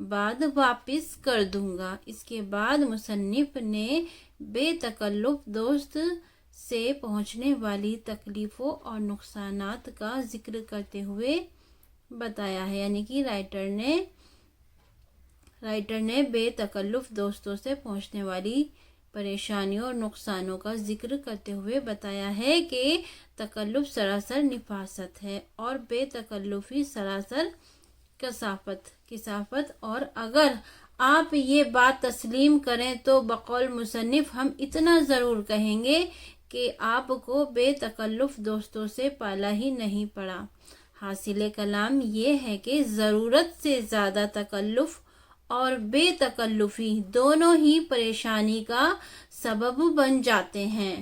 بعد واپس کر دوں گا۔ اس کے بعد مصنف نے بے تکلف دوست سے پہنچنے والی تکلیفوں اور نقصانات کا ذکر کرتے ہوئے بتایا ہے، یعنی کہ رائٹر نے بے تکلف دوستوں سے پہنچنے والی پریشانیوں اور نقصانوں کا ذکر کرتے ہوئے بتایا ہے کہ تکلف سراسر نفاست ہے اور بے تکلفی سراسر کثافت، اور اگر آپ یہ بات تسلیم کریں تو بقول مصنف ہم اتنا ضرور کہیں گے کہ آپ کو بے تکلف دوستوں سے پالا ہی نہیں پڑا۔ حاصل کلام یہ ہے کہ ضرورت سے زیادہ تکلف اور بے تکلفی دونوں ہی پریشانی کا سبب بن جاتے ہیں۔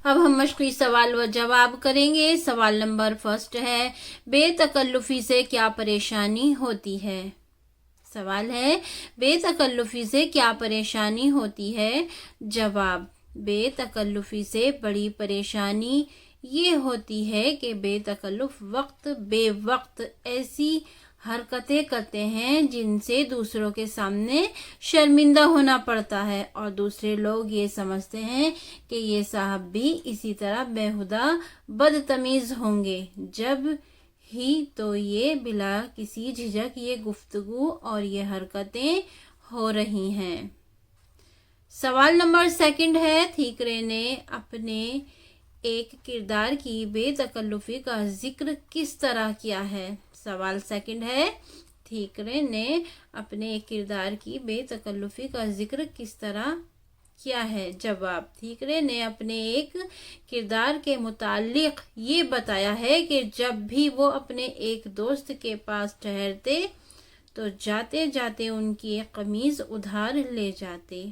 اب ہم مشقی سوال و جواب کریں گے۔ سوال نمبر 1 ہے، بے تکلفی سے کیا پریشانی ہوتی ہے؟ سوال ہے، بے تکلفی سے کیا پریشانی ہوتی ہے؟ جواب، بے تکلفی سے بڑی پریشانی یہ ہوتی ہے کہ بے تکلف وقت بے وقت ایسی حرکتیں کرتے ہیں جن سے دوسروں کے سامنے شرمندہ ہونا پڑتا ہے اور دوسرے لوگ یہ سمجھتے ہیں کہ یہ صاحب بھی اسی طرح بیہودہ بدتمیز ہوں گے، جب ہی تو یہ بلا کسی جھجک یہ گفتگو اور یہ حرکتیں ہو رہی ہیں۔ سوال نمبر 2 ہے، تھیکرے نے اپنے ایک کردار کی بے تکلفی کا ذکر کس طرح کیا ہے؟ سوال 2 ہے، تھیکرے نے اپنے ایک کردار کی بے تکلفی کا ذکر کس طرح کیا ہے؟ جواب، تھیکرے نے اپنے ایک کردار کے متعلق یہ بتایا ہے کہ جب بھی وہ اپنے ایک دوست کے پاس ٹھہرتے تو جاتے جاتے ان کی ایک قمیض ادھار لے جاتے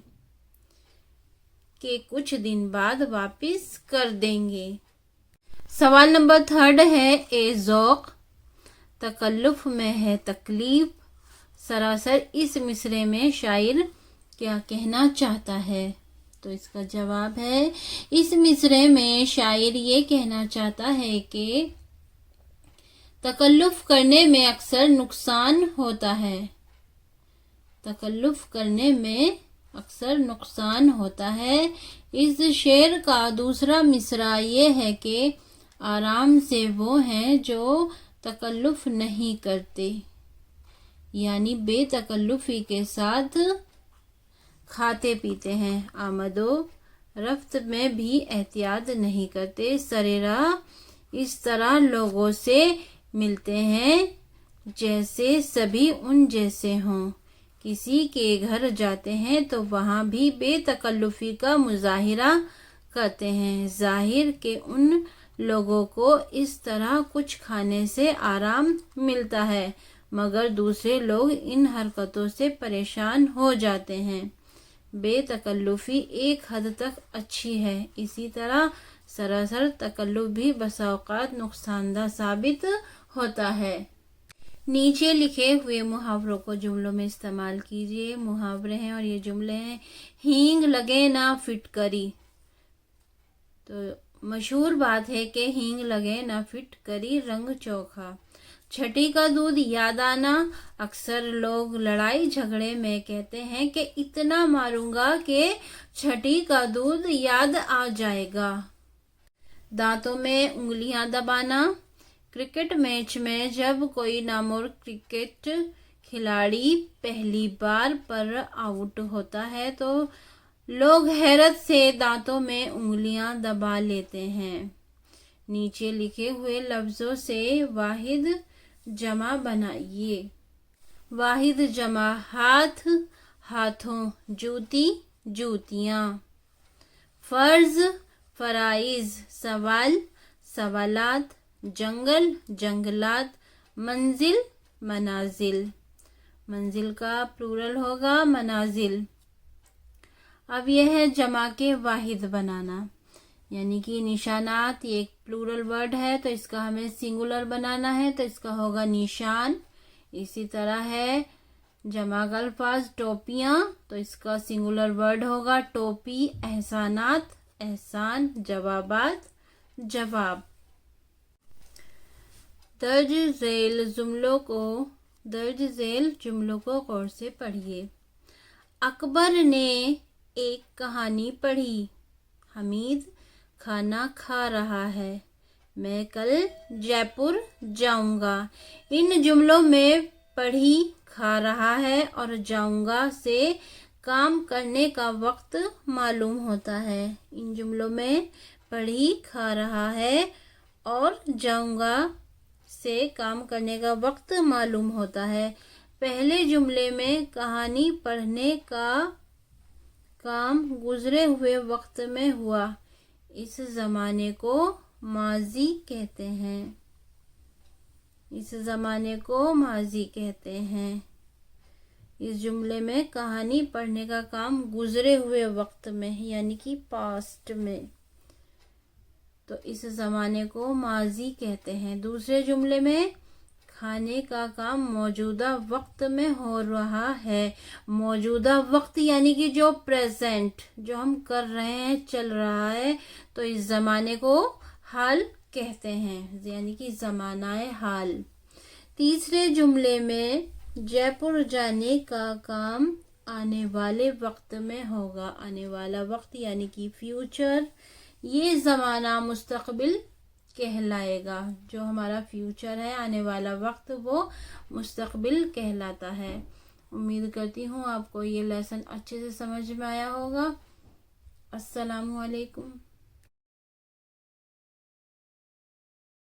کہ کچھ دن بعد واپس کر دیں گے۔ سوال نمبر 3 ہے، اے ذوق تکلف میں ہے تکلیف، سراسر اس مصرعے میں شاعر کیا کہنا چاہتا ہے؟ تو اس کا جواب ہے، اس مصرعے میں شاعر یہ کہنا چاہتا ہے کہ تکلف کرنے میں اکثر نقصان ہوتا ہے۔ تکلف کرنے میں اکثر نقصان ہوتا ہے۔ اس شعر کا دوسرا مصرعہ یہ ہے کہ آرام سے وہ ہیں جو تکلف نہیں کرتے، یعنی بے تکلفی کے ساتھ کھاتے پیتے ہیں، آمد و رفت میں بھی احتیاط نہیں کرتے، سرے راہ اس طرح لوگوں سے ملتے ہیں جیسے سبھی ان جیسے ہوں، کسی کے گھر جاتے ہیں تو وہاں بھی بے تکلفی کا مظاہرہ کرتے ہیں، ظاہر کہ ان لوگوں کو اس طرح کچھ کھانے سے آرام ملتا ہے، مگر دوسرے لوگ ان حرکتوں سے پریشان ہو جاتے ہیں۔ بے تکلفی ایک حد تک اچھی ہے، اسی طرح سراسر تکلف بھی بسا اوقات نقصان دہ ثابت ہوتا ہے۔ نیچے لکھے ہوئے محاوروں کو جملوں میں استعمال کیجیے۔ محاورے ہیں اور یہ جملے ہیں۔ ہینگ لگے نہ فٹکری، تو مشہور بات ہے کہ ہینگ لگے نہ فٹکری رنگ چوکھا۔ چھٹی کا دودھ یاد آنا، اکثر لوگ لڑائی جھگڑے میں کہتے ہیں کہ اتنا ماروں گا کہ چھٹی کا دودھ یاد آ جائے گا۔ دانتوں میں انگلیاں دبانا، کرکٹ میچ میں جب کوئی نامور کرکٹ کھلاڑی پہلی بار پر آؤٹ ہوتا ہے تو لوگ حیرت سے دانتوں میں انگلیاں دبا لیتے ہیں۔ نیچے لکھے ہوئے لفظوں سے واحد جمع بنائیے۔ واحد جمع، ہاتھ ہاتھوں، جوتی جوتیاں۔ فرض فرائض، سوال سوالات، جنگل جنگلات، منزل منازل۔ منزل کا پلورل ہوگا منازل۔ اب یہ ہے جمع کے واحد بنانا، یعنی کہ نشانات، یہ ایک پلورل ورڈ ہے تو اس کا ہمیں سنگولر بنانا ہے تو اس کا ہوگا نشان۔ اسی طرح ہے جمع کا الفاظ ٹوپیاں، تو اس کا سنگولر ورڈ ہوگا ٹوپی۔ احسانات، احسان۔ جوابات، جواب۔ درج ذیل جملوں کو درج ذیل جملوں کو غور سے پڑھیے۔ اکبر نے ایک کہانی پڑھی۔ حمید کھانا کھا رہا ہے۔ میں کل جے پور جاؤں گا۔ ان جملوں میں پڑھی، کھا رہا ہے اور جاؤں گا سے کام کرنے کا وقت معلوم ہوتا ہے۔ ان جملوں میں پڑھی، کھا رہا ہے اور جاؤں گا سے کام کرنے کا وقت معلوم ہوتا ہے۔ پہلے جملے میں کہانی پڑھنے کا کام گزرے ہوئے وقت میں ہوا۔ اس زمانے کو ماضی کہتے ہیں۔ اس زمانے کو ماضی کہتے ہیں۔ اس جملے میں کہانی پڑھنے کا کام گزرے ہوئے وقت میں یعنی کہ پاسٹ میں، تو اس زمانے کو ماضی کہتے ہیں۔ دوسرے جملے میں کھانے کا کام موجودہ وقت میں ہو رہا ہے۔ موجودہ وقت یعنی کہ جو پریزنٹ، جو ہم کر رہے ہیں، چل رہا ہے، تو اس زمانے کو حال کہتے ہیں، یعنی کہ زمانہ حال۔ تیسرے جملے میں جے پور جانے کا کام آنے والے وقت میں ہوگا۔ آنے والا وقت یعنی کہ فیوچر، یہ زمانہ مستقبل کہلائے گا۔ جو ہمارا فیوچر ہے، آنے والا وقت، وہ مستقبل کہلاتا ہے۔ امید کرتی ہوں آپ کو یہ لیسن اچھے سے سمجھ میں آیا ہوگا۔ السلام علیکم۔